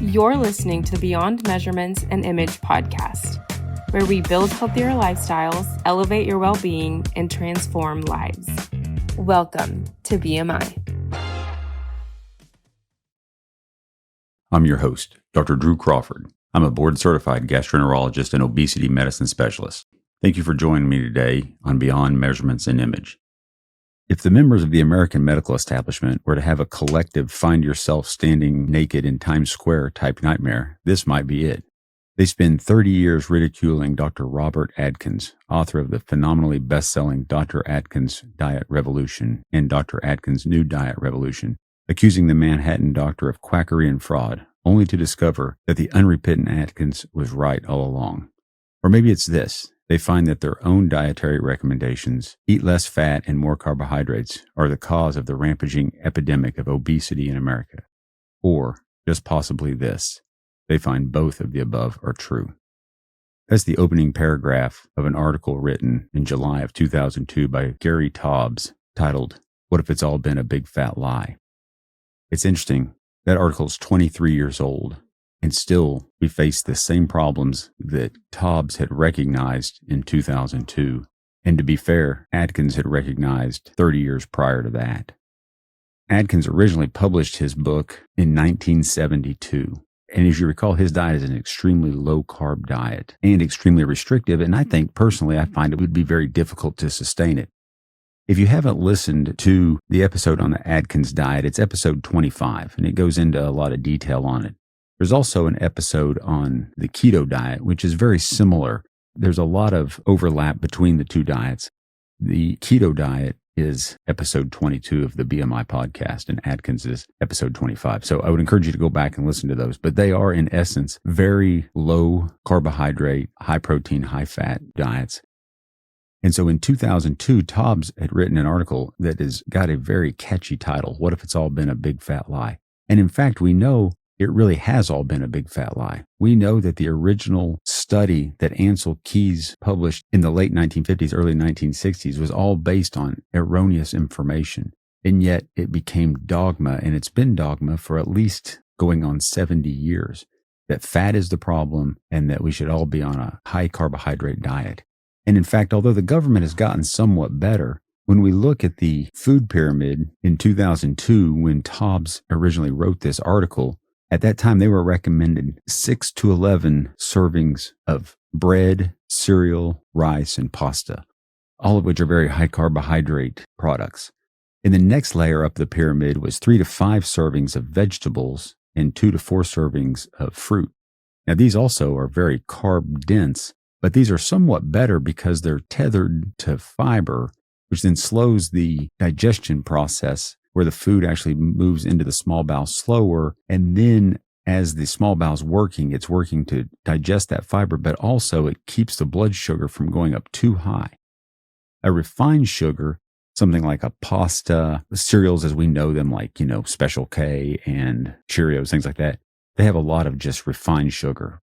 You're listening to the Beyond Measurements and Image podcast, where we build healthier lifestyles, elevate your well-being, and transform lives. Welcome to BMI. I'm your host, Dr. Drew Crawford. I'm a board-certified gastroenterologist and obesity medicine specialist. Thank you for joining me today on Beyond Measurements and Image. If the members of the American medical establishment were to have a collective find yourself standing naked in Times Square type nightmare, this might be it. They spend 30 years ridiculing Dr. Robert Atkins, author of the phenomenally best-selling Dr. Atkins Diet Revolution and Dr. Atkins New Diet Revolution, accusing the Manhattan doctor of quackery and fraud, only to discover that the unrepentant Atkins was right all along. Or maybe it's this. They find that their own dietary recommendations, eat less fat and more carbohydrates, are the cause of the rampaging epidemic of obesity in America. Or, just possibly this, they find both of the above are true. That's the opening paragraph of an article written in July of 2002 by Gary Taubes, titled, "What If It's All Been a Big Fat Lie?" It's interesting, that article is 23 years old. And still, we face the same problems that Taubes had recognized in 2002. And to be fair, Atkins had recognized 30 years prior to that. Atkins originally published his book in 1972. And as you recall, his diet is an extremely low-carb diet and extremely restrictive. And I think, personally, I find it would be very difficult to sustain it. If you haven't listened to the episode on the Atkins diet, it's episode 25, and it goes into a lot of detail on it. There's also an episode on the keto diet, which is very similar. There's a lot of overlap between the two diets. The keto diet is episode 22 of the BMI podcast, and Atkins is episode 25. So I would encourage you to go back and listen to those. But they are, in essence, very low carbohydrate, high protein, high fat diets. And so in 2002, Taubes had written an article that has got a very catchy title, "What If It's All Been a Big Fat Lie?" And in fact, we know it really has all been a big fat lie. We know that the original study that Ansel Keys published in the late 1950s, early 1960s was all based on erroneous information. And yet it became dogma, and it's been dogma for at least going on 70 years, that fat is the problem and that we should all be on a high carbohydrate diet. And in fact, although the government has gotten somewhat better, when we look at the food pyramid in 2002, when Taubes originally wrote this article, at that time, they were recommended 6 to 11 servings of bread, cereal, rice, and pasta, all of which are very high carbohydrate products. And the next layer up the pyramid was 3 to 5 servings of vegetables and 2 to 4 servings of fruit. Now, these also are very carb dense, but these are somewhat better because they're tethered to fiber, which then slows the digestion process, where the food actually moves into the small bowel slower. And then as the small bowel's working, it's working to digest that fiber, but also it keeps the blood sugar from going up too high. A refined sugar, something like a pasta, cereals as we know them, like, Special K and Cheerios, things like that, they have a lot of just refined sugar.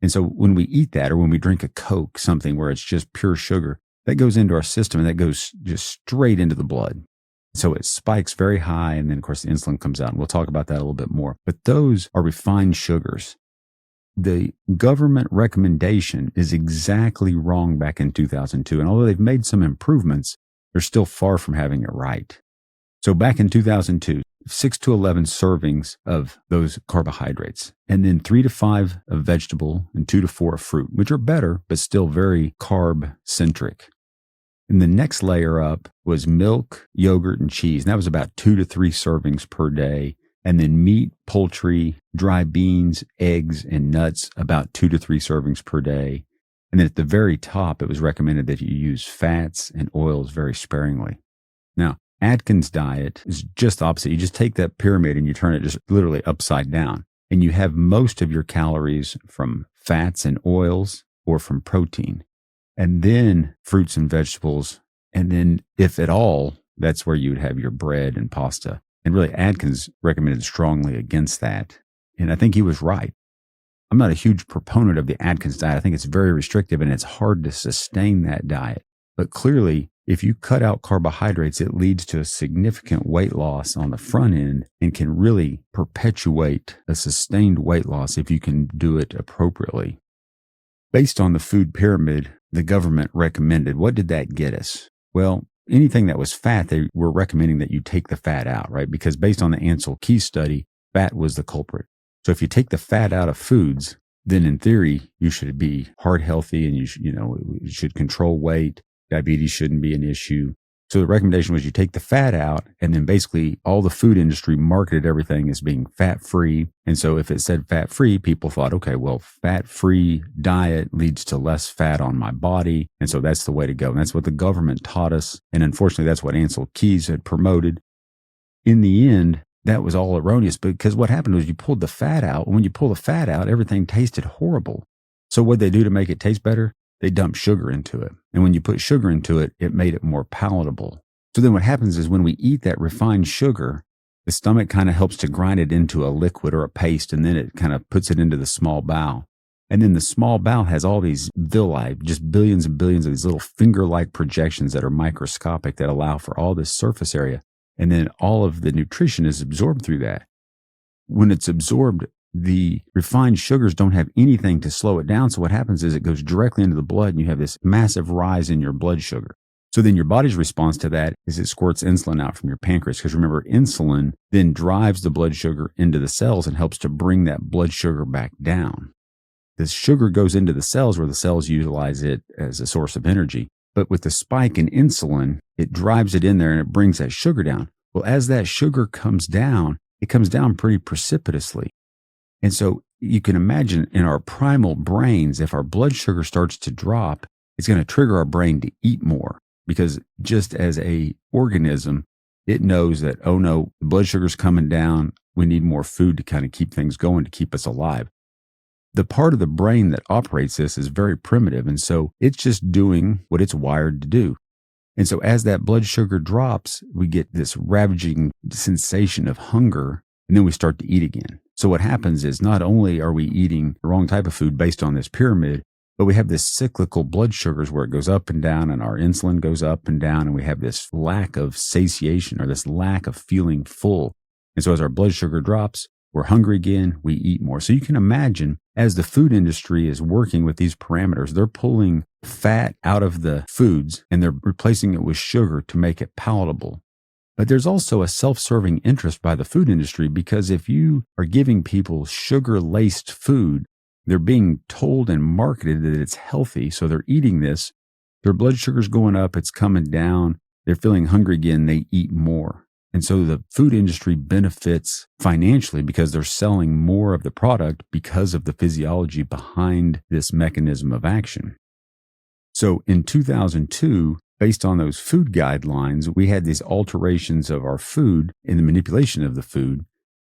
And so when we eat that, or when we drink a Coke, something where it's just pure sugar, that goes into our system and that goes just straight into the blood. So it spikes very high, and then, of course, the insulin comes out, and we'll talk about that a little bit more. But those are refined sugars. The government recommendation is exactly wrong back in 2002, and although they've made some improvements, they're still far from having it right. So back in 2002, 6 to 11 servings of those carbohydrates, and then 3 to 5 of vegetable and 2 to 4 of fruit, which are better, but still very carb-centric. And the next layer up was milk, yogurt, and cheese. And that was about 2 to 3 servings per day. And then meat, poultry, dry beans, eggs, and nuts, about 2 to 3 servings per day. And then at the very top, it was recommended that you use fats and oils very sparingly. Now, Atkins' diet is just the opposite. You just take that pyramid and you turn it just literally upside down. And you have most of your calories from fats and oils or from protein. And then fruits and vegetables. And then, if at all, that's where you would have your bread and pasta. And really, Atkins recommended strongly against that. And I think he was right. I'm not a huge proponent of the Atkins diet. I think it's very restrictive and it's hard to sustain that diet. But clearly, if you cut out carbohydrates, it leads to a significant weight loss on the front end and can really perpetuate a sustained weight loss if you can do it appropriately. Based on the food pyramid the government recommended, what did that get us? Well, anything that was fat, they were recommending that you take the fat out, right? Because based on the Ansel-Keys study, fat was the culprit. So if you take the fat out of foods, then in theory, you should be heart healthy and you should control weight. Diabetes shouldn't be an issue. So the recommendation was you take the fat out, and then basically all the food industry marketed everything as being fat-free. And so if it said fat-free, people thought, okay, well, fat-free diet leads to less fat on my body. And so that's the way to go. And that's what the government taught us. And unfortunately, that's what Ansel-Keys had promoted. In the end, that was all erroneous because what happened was you pulled the fat out. When you pull the fat out, everything tasted horrible. So what they do to make it taste better? They dump sugar into it. And when you put sugar into it, it made it more palatable. So then what happens is when we eat that refined sugar, the stomach kind of helps to grind it into a liquid or a paste, and then it kind of puts it into the small bowel. And then the small bowel has all these villi, just billions and billions of these little finger-like projections that are microscopic that allow for all this surface area. And then all of the nutrition is absorbed through that. When it's absorbed, the refined sugars don't have anything to slow it down. So what happens is it goes directly into the blood and you have this massive rise in your blood sugar. So then your body's response to that is it squirts insulin out from your pancreas. Because remember, insulin then drives the blood sugar into the cells and helps to bring that blood sugar back down. This sugar goes into the cells where the cells utilize it as a source of energy. But with the spike in insulin, it drives it in there and it brings that sugar down. Well, as that sugar comes down, it comes down pretty precipitously. And so you can imagine in our primal brains, if our blood sugar starts to drop, it's going to trigger our brain to eat more because just as a organism, it knows that, oh no, the blood sugar's coming down. We need more food to kind of keep things going to keep us alive. The part of the brain that operates this is very primitive. And so it's just doing what it's wired to do. And so as that blood sugar drops, we get this ravaging sensation of hunger, and then we start to eat again. So what happens is not only are we eating the wrong type of food based on this pyramid, but we have this cyclical blood sugars where it goes up and down and our insulin goes up and down and we have this lack of satiation or this lack of feeling full. And so as our blood sugar drops, we're hungry again, we eat more. So you can imagine as the food industry is working with these parameters, they're pulling fat out of the foods and they're replacing it with sugar to make it palatable. But there's also a self-serving interest by the food industry because if you are giving people sugar-laced food, they're being told and marketed that it's healthy. So they're eating this, their blood sugar's going up, it's coming down, they're feeling hungry again, they eat more. And so the food industry benefits financially because they're selling more of the product because of the physiology behind this mechanism of action. So in 2002, based on those food guidelines, we had these alterations of our food in the manipulation of the food.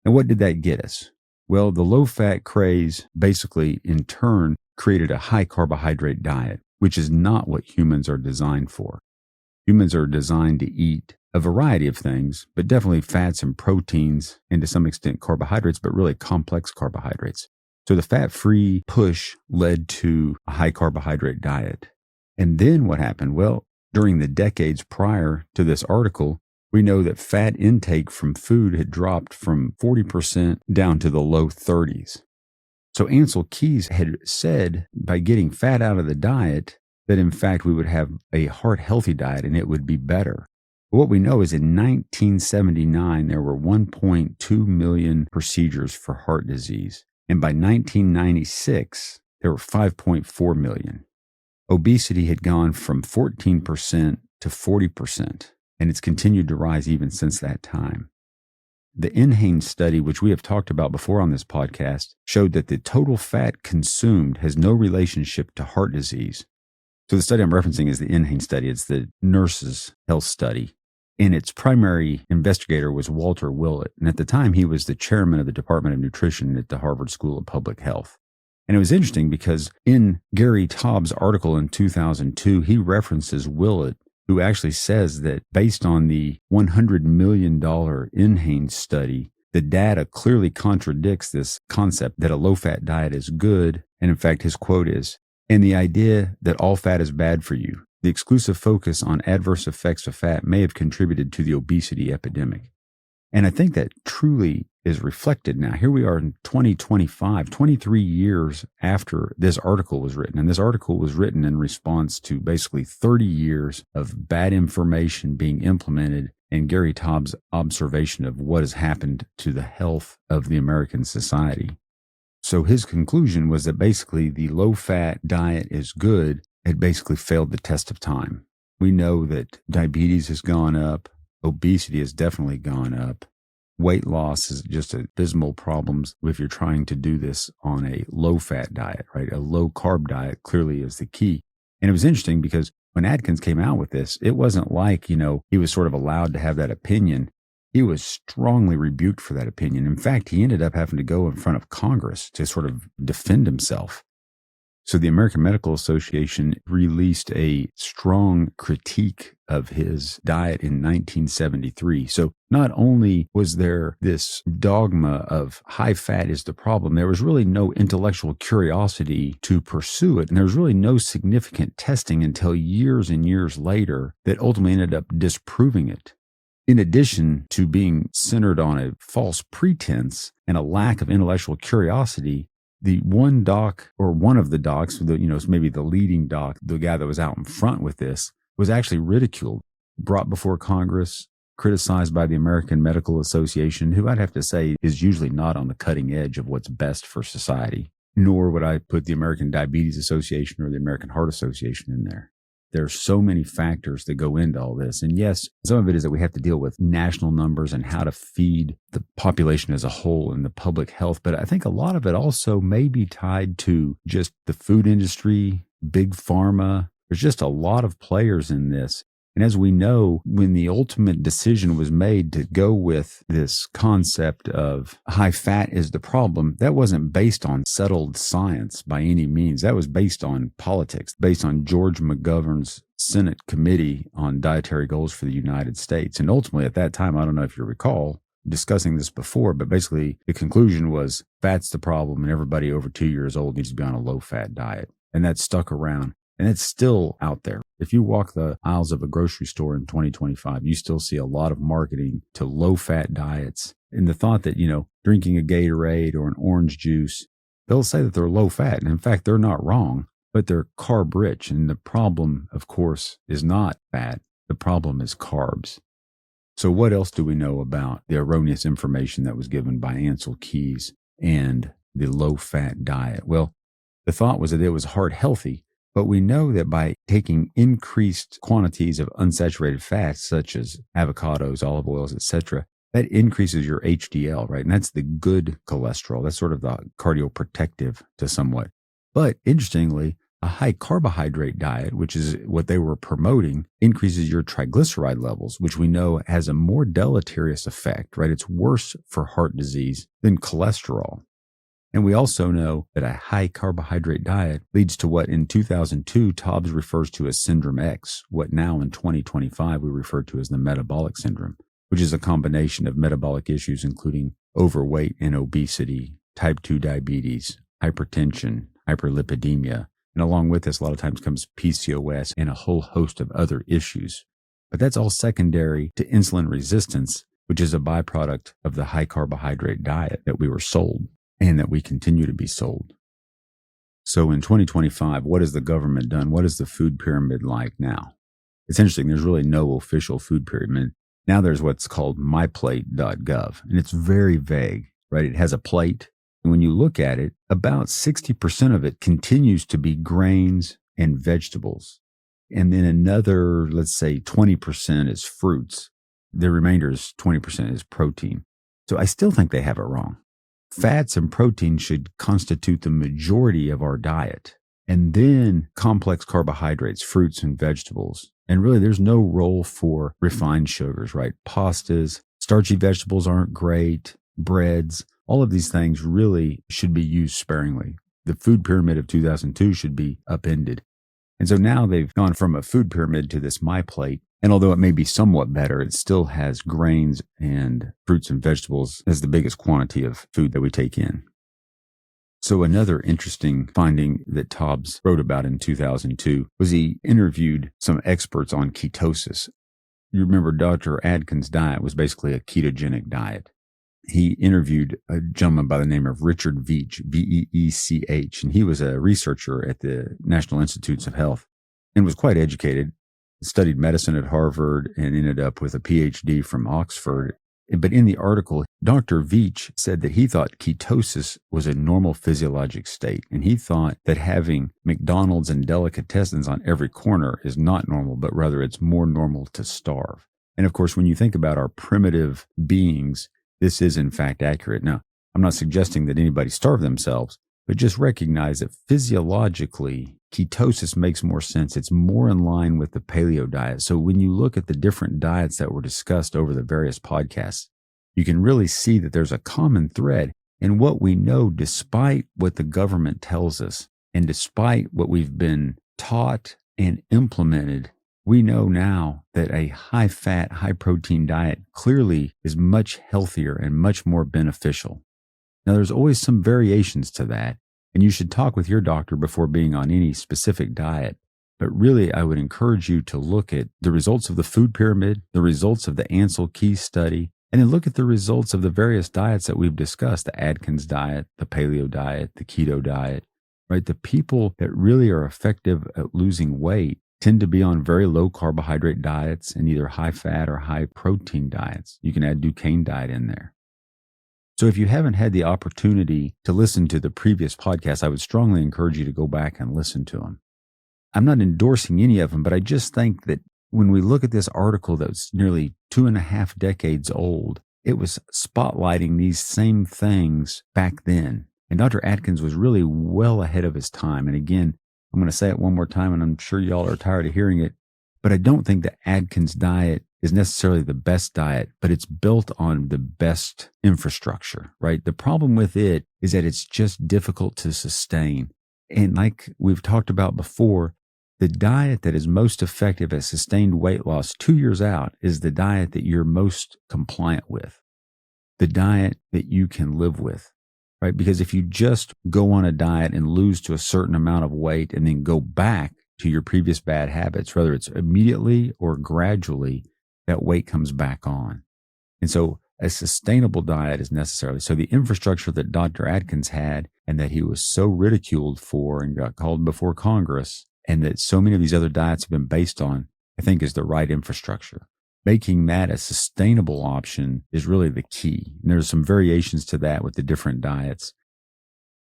And what did that get us? Well, the low-fat craze basically in turn created a high-carbohydrate diet, which is not what humans are designed for. Humans are designed to eat a variety of things, but definitely fats and proteins and to some extent carbohydrates, but really complex carbohydrates. So the fat-free push led to a high-carbohydrate diet. And then what happened? Well, during the decades prior to this article, we know that fat intake from food had dropped from 40% down to the low 30s. So Ansel-Keys had said by getting fat out of the diet that in fact we would have a heart-healthy diet and it would be better. But what we know is in 1979, there were 1.2 million procedures for heart disease. And by 1996, there were 5.4 million. Obesity had gone from 14% to 40%, and it's continued to rise even since that time. The NHANES study, which we have talked about before on this podcast, showed that the total fat consumed has no relationship to heart disease. So the study I'm referencing is the NHANES study. It's the nurses' health study. And its primary investigator was Walter Willett. And at the time, he was the chairman of the Department of Nutrition at the Harvard School of Public Health. And it was interesting because in Gary Taub's article in 2002, he references Willett, who actually says that based on the $100 million NHANES study, the data clearly contradicts this concept that a low-fat diet is good. And in fact, his quote is, "And the idea that all fat is bad for you. the exclusive focus on adverse effects of fat may have contributed to the obesity epidemic. And I think that truly is reflected now. Here we are in 2025, 23 years after this article was written. And this article was written in response to basically 30 years of bad information being implemented and Gary Taub's observation of what has happened to the health of the American society. So his conclusion was that basically the low-fat diet is good. It basically failed the test of time. We know that diabetes has gone up. Obesity has definitely gone up. Weight loss is just abysmal problems if you're trying to do this on a low-fat diet, right? A low-carb diet clearly is the key. And it was interesting because when Atkins came out with this, it wasn't like, he was sort of allowed to have that opinion. He was strongly rebuked for that opinion. In fact, he ended up having to go in front of Congress to sort of defend himself. So the American Medical Association released a strong critique of his diet in 1973. So not only was there this dogma of high fat is the problem, there was really no intellectual curiosity to pursue it. And there was really no significant testing until years and years later that ultimately ended up disproving it. In addition to being centered on a false pretense and a lack of intellectual curiosity, the one doc, or one of the docs, maybe the leading doc, the guy that was out in front with this, was actually ridiculed, brought before Congress, criticized by the American Medical Association, who I'd have to say is usually not on the cutting edge of what's best for society. Nor would I put the American Diabetes Association or the American Heart Association in there. There's so many factors that go into all this. And yes, some of it is that we have to deal with national numbers and how to feed the population as a whole and the public health. But I think a lot of it also may be tied to just the food industry, big pharma. There's just a lot of players in this. And as we know, when the ultimate decision was made to go with this concept of high fat is the problem, that wasn't based on settled science by any means. That was based on politics, based on George McGovern's Senate Committee on Dietary Goals for the United States. And ultimately at that time, I don't know if you recall discussing this before, but basically the conclusion was fat's the problem and everybody over 2 years old needs to be on a low-fat diet. And that stuck around. And it's still out there. If you walk the aisles of a grocery store in 2025, you still see a lot of marketing to low-fat diets. And the thought that, drinking a Gatorade or an orange juice, they'll say that they're low-fat. And in fact, they're not wrong, but they're carb-rich. And the problem, of course, is not fat. The problem is carbs. So what else do we know about the erroneous information that was given by Ansel Keys and the low-fat diet? Well, the thought was that it was heart healthy. But we know that by taking increased quantities of unsaturated fats, such as avocados, olive oils, etc., that increases your HDL, right? And that's the good cholesterol. That's sort of the cardioprotective to somewhat. But interestingly, a high carbohydrate diet, which is what they were promoting, increases your triglyceride levels, which we know has a more deleterious effect, right? It's worse for heart disease than cholesterol. And we also know that a high carbohydrate diet leads to what in 2002 Taubes refers to as syndrome X, what now in 2025 we refer to as the metabolic syndrome, which is a combination of metabolic issues including overweight and obesity, type 2 diabetes, hypertension, hyperlipidemia, and along with this a lot of times comes PCOS and a whole host of other issues. But that's all secondary to insulin resistance, which is a byproduct of the high carbohydrate diet that we were sold. And that we continue to be sold. So in 2025, what has the government done? What is the food pyramid like now? It's interesting. There's really no official food pyramid. Now there's what's called MyPlate.gov, and it's very vague, right? It has a plate. And when you look at it, about 60% of it continues to be grains and vegetables. And then another, let's say 20% is fruits. The remainder is 20% is protein. So I still think they have it wrong. Fats and protein should constitute the majority of our diet. And then complex carbohydrates, fruits and vegetables. And really, there's no role for refined sugars, right? Pastas, starchy vegetables aren't great, breads, all of these things really should be used sparingly. The food pyramid of 2002 should be upended. And so now they've gone from a food pyramid to this MyPlate. And although it may be somewhat better, it still has grains and fruits and vegetables as the biggest quantity of food that we take in. So another interesting finding that Taubes wrote about in 2002 was he interviewed some experts on ketosis. You remember Dr. Atkins' diet was basically a ketogenic diet. He interviewed a gentleman by the name of Richard Veech, Veech, and he was a researcher at the National Institutes of Health and was quite educated, studied medicine at Harvard, and ended up with a PhD from Oxford. But in the article, Dr. Veech said that he thought ketosis was a normal physiologic state, and he thought that having McDonald's and delicatessens on every corner is not normal, but rather it's more normal to starve. And of course, when you think about our primitive beings, this is in fact accurate. Now, I'm not suggesting that anybody starve themselves, but just recognize that physiologically, ketosis makes more sense. It's more in line with the paleo diet. So when you look at the different diets that were discussed over the various podcasts, you can really see that there's a common thread in what we know, despite what the government tells us, and despite what we've been taught and implemented. We know now that a high-fat, high-protein diet clearly is much healthier and much more beneficial. Now, there's always some variations to that, and you should talk with your doctor before being on any specific diet. But really, I would encourage you to look at the results of the food pyramid, the results of the Ansel-Keys study, and then look at the results of the various diets that we've discussed, the Atkins diet, the paleo diet, the keto diet, right? The people that really are effective at losing weight tend to be on very low carbohydrate diets and either high fat or high protein diets. You can add Duquesne diet in there. So if you haven't had the opportunity to listen to the previous podcast, I would strongly encourage you to go back and listen to them. I'm not endorsing any of them, but I just think that when we look at this article that's nearly 2.5 decades old, it was spotlighting these same things back then. And Dr. Atkins was really well ahead of his time. And again, I'm going to say it one more time, and I'm sure y'all are tired of hearing it, but I don't think the Atkins diet is necessarily the best diet, but it's built on the best infrastructure, right? The problem with it is that it's just difficult to sustain. And like we've talked about before, the diet that is most effective at sustained weight loss 2 years out is the diet that you're most compliant with, the diet that you can live with, right? Because if you just go on a diet and lose to a certain amount of weight and then go back to your previous bad habits, whether it's immediately or gradually, that weight comes back on. And so a sustainable diet is necessary. So the infrastructure that Dr. Atkins had and that he was so ridiculed for and got called before Congress, and that so many of these other diets have been based on, I think is the right infrastructure. Making that a sustainable option is really the key. And there's some variations to that with the different diets.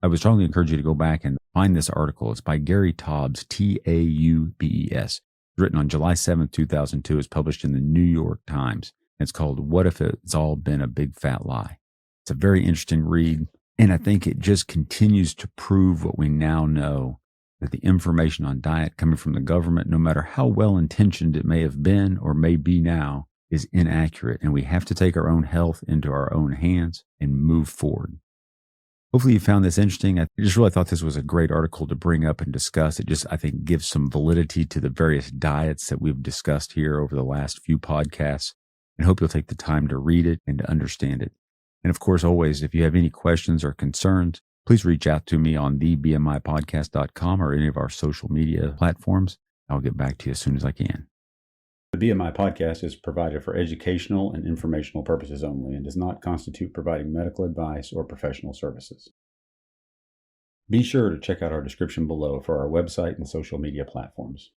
I would strongly encourage you to go back and find this article. It's by Gary Taubes, Taubes, written on July 7th, 2002. It's published in the New York Times. It's called What If It's All Been a Big Fat Lie? It's a very interesting read. And I think it just continues to prove what we now know, that the information on diet coming from the government, no matter how well-intentioned it may have been or may be now, is inaccurate. And we have to take our own health into our own hands and move forward. Hopefully you found this interesting. I just really thought this was a great article to bring up and discuss. It just, I think, gives some validity to the various diets that we've discussed here over the last few podcasts. And hope you'll take the time to read it and to understand it. And of course, always, if you have any questions or concerns, please reach out to me on thebmipodcast.com or any of our social media platforms. I'll get back to you as soon as I can. The BMI podcast is provided for educational and informational purposes only and does not constitute providing medical advice or professional services. Be sure to check out our description below for our website and social media platforms.